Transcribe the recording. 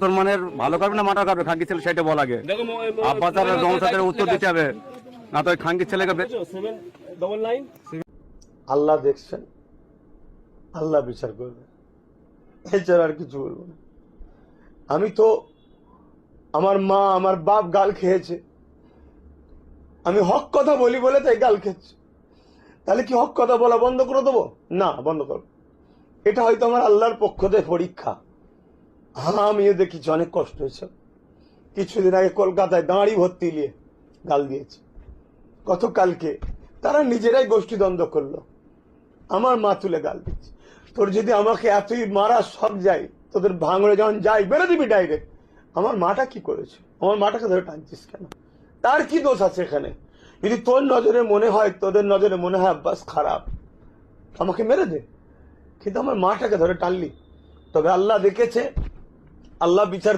মুসলমানের ভালো করবে না মাটা করবে খাঙ্কি ছেলে সেটা বল আগে। আব্বাস আর জনসাদের উত্তর দিতে হবে, না তো খাঙ্কি ছেলেকে আল্লাহ দেখছেন, আল্লাহ বিচার করবে, এছাড়া আর কিছু বলবো না। আমি তো আমার মা আমার বাপ গাল খেয়েছে, আমি হক কথা বলি বলে তাই গাল খেয়েছে। তাহলে কি হক কথা বলা বন্ধ করে দেবো? না, বন্ধ করবো। এটা হয়তো আমার আল্লাহর পক্ষ থেকে পরীক্ষা। আমিও দেখেছি অনেক কষ্ট হয়েছে। কিছুদিন আগে কলকাতায় দাঁড়ি ভর্তি নিয়ে গাল দিয়েছে। গতকালকে তারা নিজেরাই গোষ্ঠী দ্বন্দ্ব করলো, আমার মা তুলে গাল দিচ্ছে। তোর যদি আমাকে এতই মারা সব যায়, তোদের ভাঙড়ে যখন যাই বেরো দিবি ডাইরেক্ট। আমার মাটা কি করেছে? আমার মাটাকে ধরে টানছিস কেন? তার কি দোষ আছে এখানে? যদি তোর নজরে মনে হয়, তোদের নজরে মনে হয় আব্বাস খারাপ, আমাকে মেরে দে, কিন্তু আমার মাটাকে ধরে টানলি। তবে আল্লাহ দেখেছে, আল্লাহ বিচার